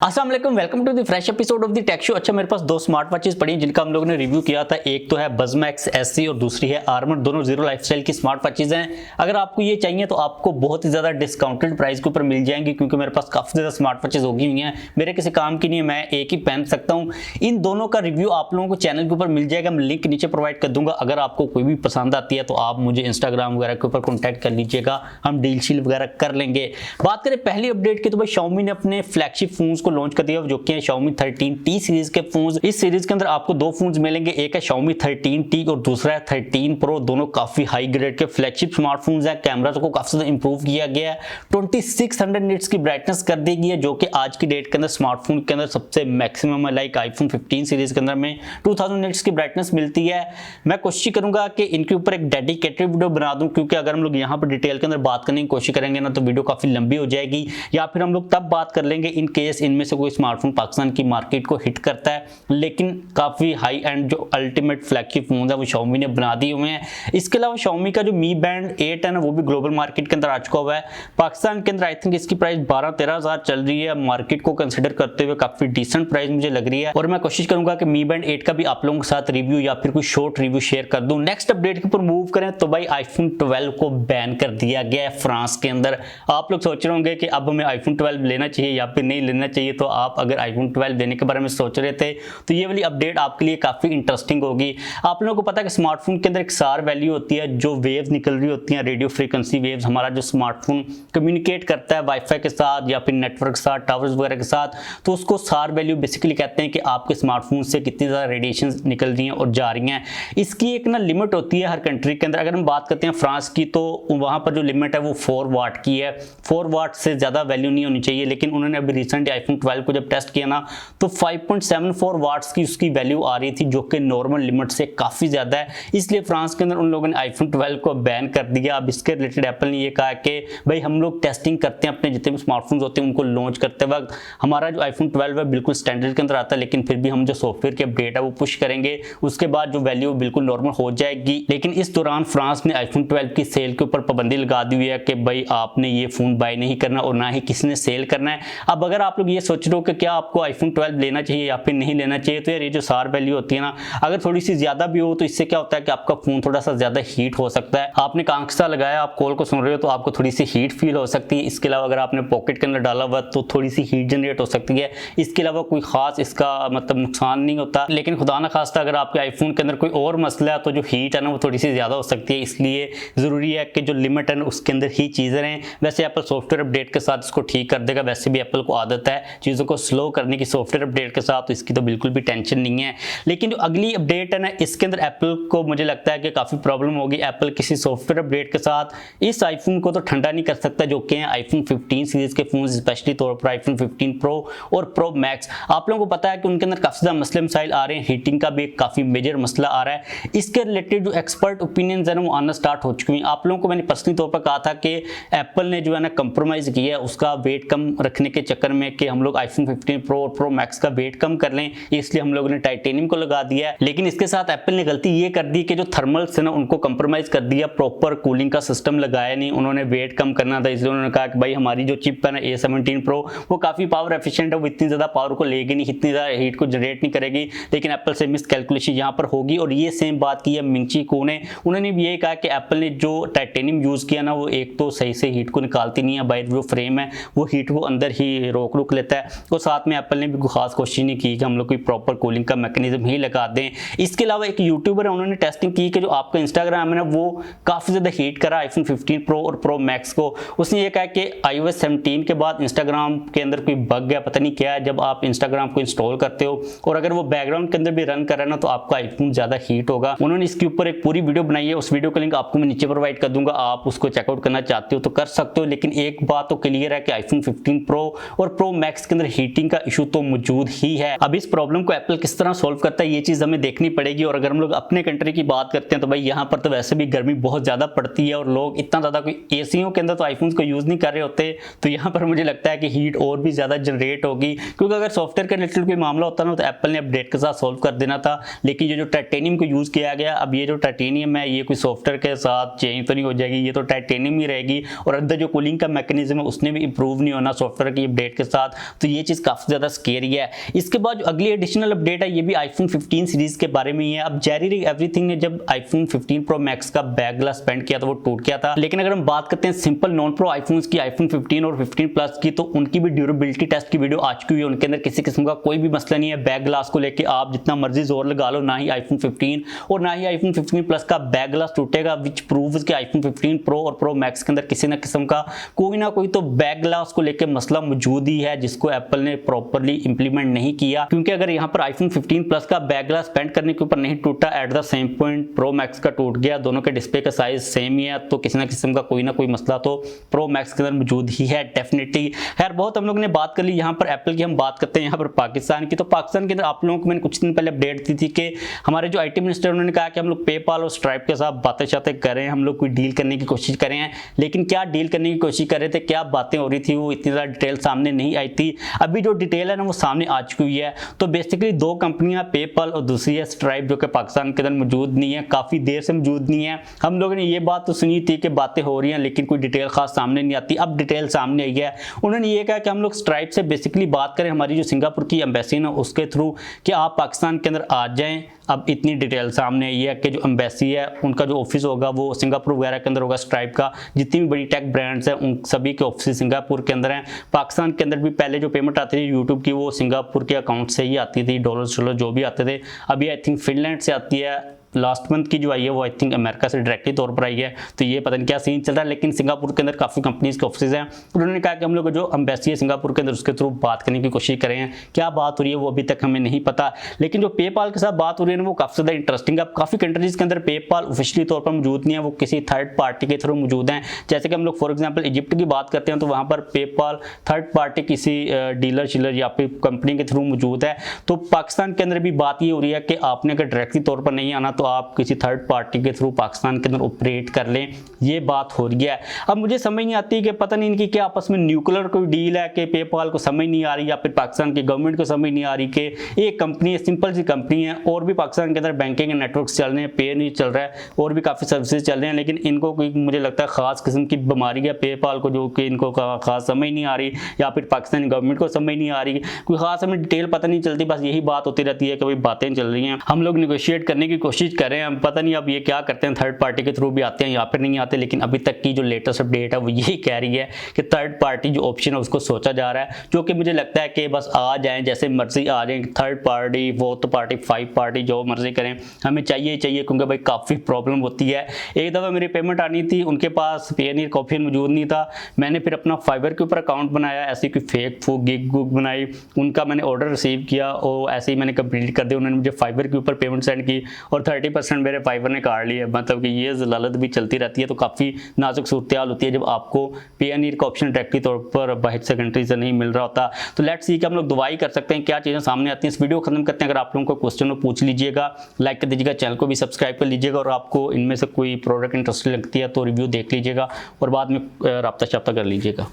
अस्सलाम वालेकुम, welcome to the fresh episode of the tech show. अच्छा, मेरे पास दो स्मार्ट वॉचेस पड़ी हैं जिनका हम लोगों ने रिव्यू किया था। एक तो है बजमैक्स एससी और दूसरी है आर्मर। दोनों जीरो लाइफस्टाइल की स्मार्ट वॉचेस हैं। अगर आपको ये चाहिए तो आपको बहुत ही ज़्यादा डिस्काउंटेड प्राइस के ऊपर मिल जाएंगी, क्योंकि मेरे पास काफ़ी ज़्यादा स्मार्ट वॉचेस होगी हुई हैं। मेरे किसी काम की नहीं है, मैं एक ही पहन सकता हूँ। इन दोनों का रिव्यू आप लोगों को चैनल के ऊपर मिल जाएगा, मैं लिंक नीचे प्रोवाइड कर दूंगा। अगर आपको कोई भी पसंद आती है तो आप मुझे इंस्टाग्राम वगैरह के ऊपर कॉन्टैक्ट कर लीजिएगा, हम डील शील वगैरह कर लेंगे। बात करें पहली अपडेट की तो भाई Xiaomi ने अपने फ्लैगशिप फोन्स को लॉन्च कर दिया, जो कि है Xiaomi 13T सीरीज के फोन्स। इस सीरीज के अंदर आपको दो फोन्स मिलेंगे, एक है Xiaomi 13T और दूसरा है 13 Pro। दोनों काफी हाई ग्रेड के फ्लैगशिप स्मार्टफोन्स हैं। कैमरा को काफी ज्यादा इंप्रूव किया गया है। 2600 निट्स की ब्राइटनेस कर दी गई है, जो कि आज की डेट के अंदर स्मार्टफोन के अंदर सबसे मैक्सिमम है। लाइक iPhone 15 सीरीज के अंदर में 2000 निट्स की ब्राइटनेस मिलती है। मैं कोशिश करूंगा कि इनके ऊपर एक डेडिकेटेड वीडियो बना दूं, क्योंकि अगर हम लोग यहाँ पर डिटेल के अंदर बात करने की कोशिश करेंगे ना तो वीडियो काफी लंबी हो जाएगी। या फिर हम लोग तब बात कर लेंगे इन केस इनमें से कोई स्मार्टफोन पाकिस्तान की मार्केट को हिट करता है। लेकिन काफी हाई एंड जो अल्टीमेट फ्लैगशिप फोन है वो Xiaomi ने बना दिए हुए हैं। इसके अलावा Xiaomi का जो Mi Band 8 है ना, वो भी ग्लोबल मार्केट के अंदर आ चुका हुआ है। पाकिस्तान के अंदर आई थिंक इसकी प्राइस 12-13 हज़ार चल रही है। मार्केट को कंसिडर करते हुए काफी डिसेंट प्राइस मुझे लग रही है, और मैं कोशिश करूंगा कि Mi Band 8 का भी आप लोगों के साथ रिव्यू या फिर कोई शॉर्ट रिव्यू शेयर कर दूं। नेक्स्ट अपडेट के ऊपर मूव करें तो भाई iPhone 12 को बैन कर दिया गया है फ्रांस के अंदर। आप लोग सोच रहे होंगे कि अब हमें iPhone 12 लेना चाहिए या फिर नहीं लेना चाहिए। तो आप अगर iPhone 12 लेने के बारे में सोच रहे थे तो ये वाली अपडेट आपके लिए काफी इंटरेस्टिंग होगी। आप लोगों को पता है कि स्मार्टफोन के अंदर एक SAR वैल्यू होती है, जो वेव्स निकल रही होती हैं, रेडियो फ्रीक्वेंसी वेव्स। हमारा जो स्मार्टफोन कम्युनिकेट करता है वाईफाई के साथ या फिर नेटवर्क के साथ, टावर्स वगैरह के साथ, तो उसको SAR वैल्यू बेसिकली कहते हैं कि आपके स्मार्टफोन से कितनी ज्यादा रेडिएशन निकल रही हैं और जा रही हैं। इसकी एक ना लिमिट होती है हर कंट्री के अंदर। अगर हम बात करते हैं फ्रांस की तो वहां पर जो लिमिट है वो 4 वाट की है। 4 वाट से ज्यादा वैल्यू नहीं होनी चाहिए। लेकिन उन्होंने अभी रिसेंटली iPhone 12 को जब टेस्ट किया ना तो 5.74 वाट्स की उसकी वैल्यू आ रही थी, जो कि नॉर्मल लिमिट से काफी ज्यादा है। इसलिए फ्रांस के अंदर उन लोगों ने iPhone 12 को बैन कर दिया। अब इसके रिलेटेड एप्पल ने ये कहा कि भाई हम लोग टेस्टिंग करते हैं अपने जितने भी स्मार्टफोन्स होते हैं उनको लॉन्च करते वक्त। हमारा जो iPhone 12 है बिल्कुल स्टैंडर्ड के अंदर आता है, लेकिन फिर भी हम जो सॉफ्टवेयर की अपडेट है वो पुश करेंगे, उसके बाद जो वैल्यू बिल्कुल नॉर्मल हो जाएगी। लेकिन इस दौरान फ्रांस ने iPhone 12 की सेल के ऊपर पाबंदी लगा दी हुई है कि भाई आपने ये फोन बाय नहीं करना और ना ही किसी ने सेल करना है। अब अगर आप लोग ये सोच रहे हो कि क्या आपको iPhone 12 लेना चाहिए या फिर नहीं लेना चाहिए, तो यार ये जो SAR वैल्यू होती है ना, अगर थोड़ी सी ज्यादा भी हो तो इससे क्या होता है कि आपका फोन थोड़ा सा ज्यादा हीट हो सकता है। आपने कांकसा लगाया, आप कॉल को सुन रहे हो तो आपको थोड़ी सी हीट फील हो सकती है। इसके अलावा अगर आपने पॉकेट के अंदर डाला हुआ तो थोड़ी सी हीट जनरेट हो सकती है। इसके अलावा कोई खास इसका मतलब नुकसान नहीं होता। लेकिन खुदा ना खास्ता अगर आपके आईफोन के अंदर कोई और मसला है तो जो हीट है ना वो थोड़ी सी ज्यादा हो सकती है। इसलिए जरूरी है कि जो लिमिट है ना उसके अंदर ही चीजें रहें। वैसे एप्पल सॉफ्टवेयर अपडेट के साथ इसको ठीक कर देगा। वैसे भी एप्पल को आदत है चीजों को स्लो करने की सॉफ्टवेयर अपडेट के साथ, तो इसकी तो बिल्कुल भी टेंशन नहीं है। लेकिन जो अगली अपडेट है ना, इसके अंदर एप्पल को मुझे लगता है कि काफी प्रॉब्लम होगी। एप्पल किसी सॉफ्टवेयर अपडेट के साथ इस आईफोन को तो ठंडा नहीं कर सकता, जो कि iPhone 15 सीरीज के फोन, स्पेशली तौर पर iPhone 15 Pro और Pro Max। आप लोगों को पता है कि उनके अंदर काफी ज्यादा मसले मसाइल आ रहे हैं। हीटिंग का भी एक काफी मेजर मसला आ रहा है। इसके रिलेटेड जो एक्सपर्ट ओपिनियंस है ना वो आना स्टार्ट हो चुकी हैं। आप लोगों को मैंने पर्सनली तौर पर कहा था कि एप्पल ने जो है ना कंप्रोमाइज किया है उसका वेट कम रखने के चक्कर में, कि हम लोग iPhone 15 Pro और Pro Max का वेट कम कर लें, इसलिए हम लोगों ने टाइटेनियम को लगा दिया है। लेकिन इसके साथ एप्पल ने गलती ये कर दी कि जो थर्मल्स है ना उनको कंप्रोमाइज कर दिया, प्रॉपर कूलिंग का सिस्टम लगाया नहीं। उन्होंने वेट कम करना था, इसलिए उन्होंने कहा कि भाई हमारी जो चिप है ना A17 Pro वो काफी पावर एफिशिएंट है, वो इतनी ज्यादा पावर को लेगी नहीं, इतनी ज्यादा हीट को जनरेट नहीं करेगी। लेकिन एप्पल से मिस कैलकुलेशन यहाँ पर होगी। और ये सेम बात की है मिंची को ने, उन्होंने भी यही कहा कि एप्पल ने जो टाइटेनियम यूज किया ना वो एक तो सही से हीट को निकालती नहीं है, बाहर जो फ्रेम है वो हीट को अंदर ही रोक लेता है। और साथ में एप्पल ने भी कोई खास कोशिश नहीं की कि हम लोग कोई प्रॉपर कूलिंग का मैकेनिज्म ही लगा दें। इसके अलावा एक यूट्यूबर है, उन्होंने टेस्टिंग की कि जो आपका इंस्टाग्राम है ना वो काफी ज्यादा हीट करा iPhone 15 Pro और Pro Max को। उसने ये कहा कि iOS 17 के बाद इंस्टाग्राम के अंदर कोई बग है, पता नहीं क्या है, जब आप इंस्टाग्राम को इंस्टॉल करते हो और अगर वो बैकग्राउंड के अंदर भी रन कर रहा है ना तो आपका आईफोन ज्यादा हीट होगा। उन्होंने इसके ऊपर एक पूरी वीडियो बनाई है, उस वीडियो का लिंक आपको मैं नीचे प्रोवाइड कर दूंगा। आप उसको चेकआउट करना चाहते हो तो कर सकते हो। लेकिन एक बात तो क्लियर है कि iPhone 15 Pro और Pro Max के अंदर हीटिंग का इशू तो मौजूद ही है। अब इस प्रॉब्लम को एप्पल किस तरह सोल्व करता है ये चीज हमें देखनी पड़ेगी। और अगर हम लोग अपने कंट्री की बात करते हैं तो भाई यहाँ पर तो वैसे भी गर्मी बहुत ज्यादा पड़ती है और लोग इतना ज्यादा कोई एसीओ के अंदर तो आईफोन को यूज नहीं कर रहे होते। तो यहाँ पर मुझे लगता है कि हीट और भी ज्यादा जनरेट होगी, क्योंकि अगर सॉफ्टवेयर के रिलेटेड कोई मामला होता ना तो एप्पल ने अपडेट के साथ सोल्व कर देना था। लेकिन ये जो टाइटेनियम को यूज किया गया, अब ये जो टाइटेनियम है ये कोई सॉफ्टवेयर के साथ चेंज तो नहीं हो जाएगी, ये तो टाइटेनियम ही रहेगी। और अंदर जो कूलिंग का मैकेनिज्म है उसने भी इंप्रूव नहीं होना सॉफ्टवेयर की अपडेट के साथ। तो ये चीज़ काफ़ी ज़्यादा स्केरी है। इसके बाद जो अगली एडिशनल अपडेट है ये भी आईफोन 15 सीरीज के बारे में ही है। अब जेरी एवरीथिंग ने जब आईफोन 15 प्रो मैक्स का बैक ग्लास पेंट किया था वो टूट गया था, लेकिन अगर हम बात करते हैं सिंपल नॉन प्रो आईफोन्स की, आईफोन 15 और 15 प्लस की, तो उनकी भी ड्यूरेबिलिटी टेस्ट की वीडियो आ चुकी हुई है। उनके अंदर किसी किस्म का कोई भी मसला नहीं है बैक ग्लास को लेके। आप जितना मर्जी जोर लगा लो, ना ही आईफोन 15 और ना ही आईफोन 15 प्लस का बैक ग्लास टूटेगा, विच प्रूव्स कि आईफोन 15 प्रो और प्रो मैक्स के अंदर किसी ना किस्म का कोई ना कोई तो बैक ग्लास को लेकर मसला मौजूद ही है, जिसको एप्पल ने प्रॉपर्ली इंप्लीमेंट नहीं किया। क्योंकि अगर यहाँ पर आईफोन 15 प्लस का बैक ग्लास पेंट करने के ऊपर नहीं टूटा, at the same point pro max का टूट गया, दोनों के डिस्प्ले का साइज सेम ही है, तो किसी ना किस्म का कोई ना कोई मसला तो प्रो मैक्स के अंदर मौजूद ही है डेफिनेटली। खैर बहुत हम लोग ने बात कर ली यहाँ पर एप्पल की, हम बात करते हैं यहाँ पर पाकिस्तान की। तो पाकिस्तान के अंदर आप लोगों को मैंने कुछ दिन पहले अपडेट दी थी कि हमारे जो आईटी मिनिस्टर उन्होंने कहा कि हम लोग पेपाल और स्ट्राइप के साथ बातें शातें कर रहे हैं, हम लोग कोई डील करने की कोशिश कर रहे हैं। लेकिन क्या डील करने की कोशिश कर रहे थे, क्या बातें हो रही थी, वो इतनी ज़्यादा डिटेल सामने नहीं आई थी। अभी जो डिटेल है ना वो सामने आ चुकी हुई है। तो बेसिकली दो कंपनियां, पेपाल और दूसरी है स्ट्राइप, जो कि पाकिस्तान के अंदर मौजूद नहीं है, काफ़ी देर से मौजूद नहीं है। हम लोगों ने ये बात तो सुनी थी कि बातें हो रही हैं लेकिन कोई डिटेल खास सामने नहीं आती। अब डिटेल सामने आई है। उन्होंने ये कहा कि हम लोग स्ट्राइप से बेसिकली बात करें, हमारी जो सिंगापुर की एम्बेसी है उसके थ्रू, कि आप पाकिस्तान के अंदर आ जाएं। अब इतनी डिटेल सामने आई है कि जो एम्बेसी है उनका जो ऑफिस होगा वो सिंगापुर वगैरह के अंदर होगा। स्ट्राइप का जितनी भी बड़ी टेक ब्रांड्स हैं उन सभी के ऑफिस सिंगापुर के अंदर हैं। पाकिस्तान के अंदर भी पहले जो पेमेंट आती थी यूट्यूब की वो सिंगापुर के अकाउंट से ही आती थी, डॉलर जो भी आते थे। अभी आई थिंक फिनलैंड से आती है। लास्ट मंथ की जो आई है वो आई थिंक अमेरिका से डायरेक्टली तौर पर आई है। तो ये पता नहीं क्या सीन चल रहा है, लेकिन सिंगापुर के अंदर काफ़ी कंपनीज के ऑफिस हैं। उन्होंने कहा कि हम लोग जो एम्बेसी है सिंगापुर के अंदर उसके थ्रू बात करने की कोशिश कर रहे हैं। क्या बात हो रही है वो अभी तक हमें नहीं पता, लेकिन जो पेपाल के साथ बात हो रही है वो काफ़ी ज़्यादा इंटरेस्टिंग है। अब काफ़ी कंट्रीज के अंदर पेपाल ऑफिशियली तौर पर मौजूद नहीं है, वो किसी थर्ड पार्टी के थ्रू मौजूद हैं। जैसे कि हम लोग फॉर एग्जाम्पल इजिप्ट की बात करते हैं तो वहाँ पर पेपाल थर्ड पार्टी किसी डीलर शीलर या फिर कंपनी के थ्रू मौजूद है। तो पाकिस्तान के अंदर भी बात ये हो रही है कि आपने अगर डायरेक्टली तौर पर नहीं आना तो आप किसी थर्ड पार्टी के थ्रू पाकिस्तान के अंदर ऑपरेट कर लें, ये बात हो रही है। अब मुझे समझ नहीं आती कि पता नहीं इनकी क्या आपस में न्यूक्लियर कोई डील है कि पेपाल को समझ नहीं आ रही या फिर पाकिस्तान की गवर्नमेंट को समझ नहीं आ रही कि एक कंपनी है, सिंपल सी कंपनी है, और भी पाकिस्तान के अंदर बैंकिंग नेटवर्क चल रहे हैं, पे नहीं चल रहा है, और भी काफ़ी सर्विसेज चल रहे हैं, लेकिन इनको कोई मुझे लगता है खास किस्म की बीमारी है पेपाल को, जो कि इनको खास समझ नहीं आ रही, या फिर पाकिस्तानी गवर्नमेंट को समझ नहीं आ रही, कोई खास हमें डिटेल पता नहीं चलती। बस यही बात होती रहती है कि भाई बातें चल रही हैं, हम लोग निगोशिएट करने की कोशिश कर रहे हैं, हम पता नहीं अब ये क्या करते हैं, थर्ड पार्टी के थ्रू भी आते हैं या फिर नहीं आते। लेकिन अभी तक की जो लेटेस्ट अपडेट है वो यही कह रही है कि थर्ड पार्टी जो ऑप्शन है उसको सोचा जा रहा है, जो कि मुझे लगता है कि बस आ जाएं, जैसे मर्जी आ जाएं, third party, fourth party, five party, जो मर्जी करें, हमें चाहिए क्योंकि भाई काफ़ी प्रॉब्लम होती है। एक दफ़ा मेरी पेमेंट आनी थी, उनके पास पेनीर का ऑप्शन मौजूद नहीं था, मैंने फिर अपना फाइबर के ऊपर अकाउंट बनाया, ऐसी कोई फेक फूक गिग गुग बनाई, उनका मैंने ऑर्डर रिसीव किया और ऐसे ही मैंने कंप्लीट कर दिया। उन्होंने मुझे फाइबर के ऊपर पेमेंट सेंड की और 30% मेरे फाइबर ने काट लिए। मतलब कि ये जलालत भी चलती रहती है। तो काफ़ी नाजुक सूरत हाल होती है जब आपको पेनीर का ऑप्शन डायरेक्टली तौर पर बाहर से कंट्री से नहीं मिल रहा होता। तो लेट्स सी कि हम लोग दुआ ही कर सकते हैं क्या चीज़ें सामने आती हैं। इस वीडियो को खत्म करते हैं। अगर आप लोगों को क्वेश्चन हो पूछ लीजिएगा, लाइक कर दीजिएगा, चैनल को भी सब्सक्राइब कर लीजिएगा, और आपको इनमें से कोई प्रोडक्ट इंटरेस्टिंग लगती है तो रिव्यू देख लीजिएगा और बाद में राब्ता शाब्ता कर लीजिएगा।